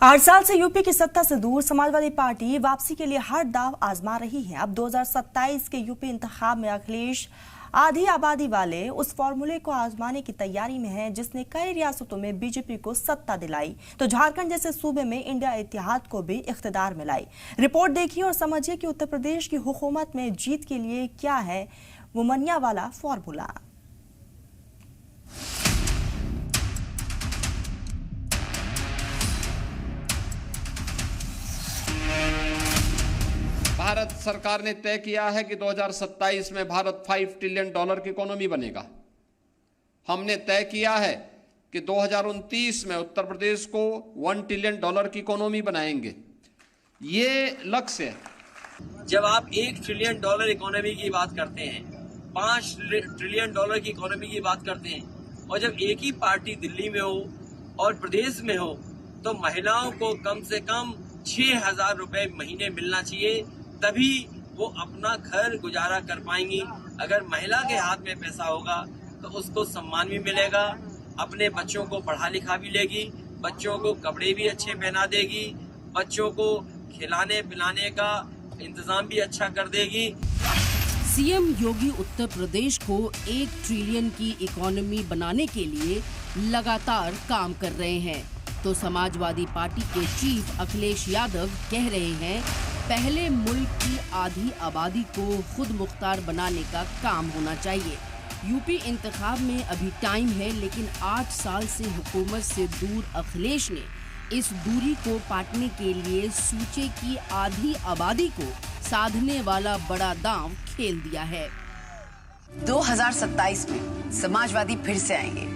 8 साल से यूपी की सत्ता से दूर समाजवादी पार्टी वापसी के लिए हर दाव आजमा रही है। अब 2027 के यूपी इंतखाब में अखिलेश आधी आबादी वाले उस फॉर्मूले को आजमाने की तैयारी में है जिसने कई रियासतों में बीजेपी को सत्ता दिलाई तो झारखंड जैसे सूबे में इंडिया इत्तेहाद को भी इख्तिदार में लाई। रिपोर्ट देखिए और समझिए कि उत्तर प्रदेश की हुकूमत में जीत के लिए क्या है वो मनिया वाला फॉर्मूला। भारत सरकार ने तय किया है कि 2027 में भारत $5 ट्रिलियन की इकोनॉमी बनेगा। हमने तय किया है कि 2029 में उत्तर प्रदेश को $1 ट्रिलियन की इकोनॉमी बनाएंगे। ये लक्ष्य है। जब आप $1 ट्रिलियन इकोनॉमी की बात करते हैं, $5 ट्रिलियन की इकोनॉमी की बात करते हैं और जब एक ही पार्टी दिल्ली में हो और प्रदेश में हो तो महिलाओं को कम से कम 6,000 रुपए महीने मिलना चाहिए, तभी वो अपना घर गुजारा कर पाएंगी। अगर महिला के हाथ में पैसा होगा तो उसको सम्मान भी मिलेगा, अपने बच्चों को पढ़ा लिखा भी लेगी, बच्चों को कपड़े भी अच्छे पहना देगी, बच्चों को खिलाने पिलाने का इंतजाम भी अच्छा कर देगी। सीएम योगी उत्तर प्रदेश को 1 ट्रिलियन की इकोनॉमी बनाने के लिए लगातार काम कर रहे हैं तो समाजवादी पार्टी के चीफ अखिलेश यादव कह रहे हैं पहले मुल्क की आधी आबादी को खुद मुख्तार बनाने का काम होना चाहिए। यूपी इंतखाब में अभी टाइम है, लेकिन 8 साल से हुकूमत से दूर अखिलेश ने इस दूरी को पाटने के लिए सूचे की आधी आबादी को साधने वाला बड़ा दांव खेल दिया है। 2027 में समाजवादी फिर से आएंगे,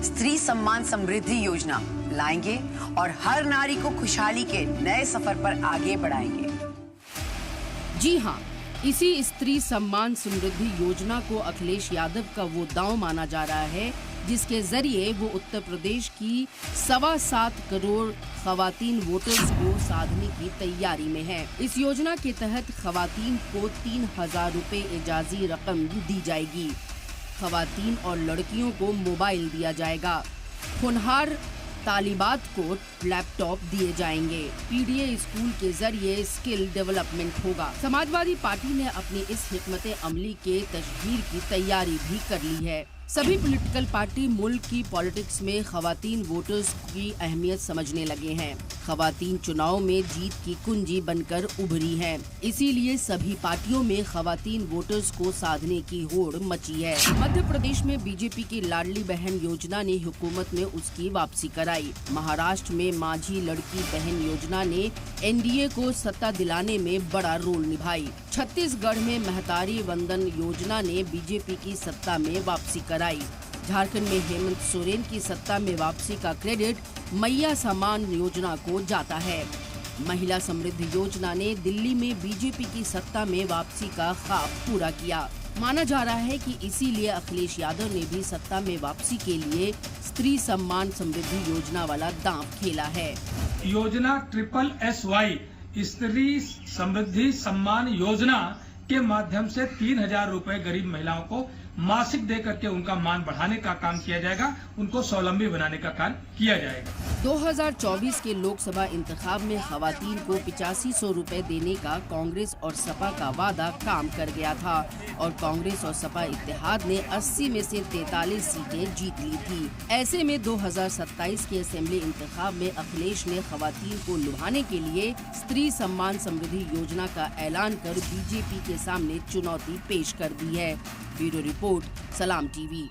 स्त्री सम्मान समृद्धि योजना लाएंगे और हर नारी को खुशहाली के नए सफर पर आगे बढ़ाएंगे। जी हाँ, इसी स्त्री सम्मान समृद्धि योजना को अखिलेश यादव का वो दांव माना जा रहा है जिसके जरिए वो उत्तर प्रदेश की 7.25 करोड़ खवातीन वोटर्स को साधने की तैयारी में है। इस योजना के तहत खवातीन को 3,000 रुपए एजाजी रकम दी जाएगी। खवातीन और लड़कियों को मोबाइल दिया जाएगा। होनहार तालिबात को लैपटॉप दिए जाएंगे। पीडीए स्कूल के जरिए स्किल डेवलपमेंट होगा। समाजवादी पार्टी ने अपनी इस हिकमत अमली के तशहीर की तैयारी भी कर ली है। सभी पॉलिटिकल पार्टी मुल्क की पॉलिटिक्स में खवातीन वोटर्स की अहमियत समझने लगे हैं। खवातीन चुनाव में जीत की कुंजी बनकर उभरी हैं। इसीलिए सभी पार्टियों में खवातीन वोटर्स को साधने की होड़ मची है। मध्य प्रदेश में बीजेपी की लाडली बहन योजना ने हुकूमत में उसकी वापसी कराई। महाराष्ट्र में माझी लड़की बहन योजना ने एनडीए को सत्ता दिलाने में बड़ा रोल निभाई। छत्तीसगढ़ में महतारी वंदन योजना ने बीजेपी की सत्ता में वापसी कराई। झारखंड में हेमंत सोरेन की सत्ता में वापसी का क्रेडिट मैया सम्मान योजना को जाता है। महिला समृद्धि योजना ने दिल्ली में बीजेपी की सत्ता में वापसी का ख्वाब पूरा किया। माना जा रहा है कि इसीलिए अखिलेश यादव ने भी सत्ता में वापसी के लिए स्त्री सम्मान समृद्धि योजना वाला दांव खेला है। योजना SSSY स्त्री समृद्धि सम्मान योजना के माध्यम से 3,000 रुपए गरीब महिलाओं को मासिक दे करके उनका मान बढ़ाने का काम किया जाएगा, उनको स्वावलंबी बनाने का काम किया जाएगा। 2024 के लोकसभा इंतखाब में खवातीन को 8500 रुपए देने का कांग्रेस और सपा का वादा काम कर गया था और कांग्रेस और सपा इत्तेहाद ने 80 में से 43 सीटें जीत ली थी। ऐसे में 2027 के असेंबली इंतखाब में अखिलेश ने खवातीन को लुभाने के लिए स्त्री सम्मान समृद्धि योजना का ऐलान कर बीजेपी के सामने चुनौती पेश कर दी है। ब्यूरो रिपोर्ट, सलाम टीवी।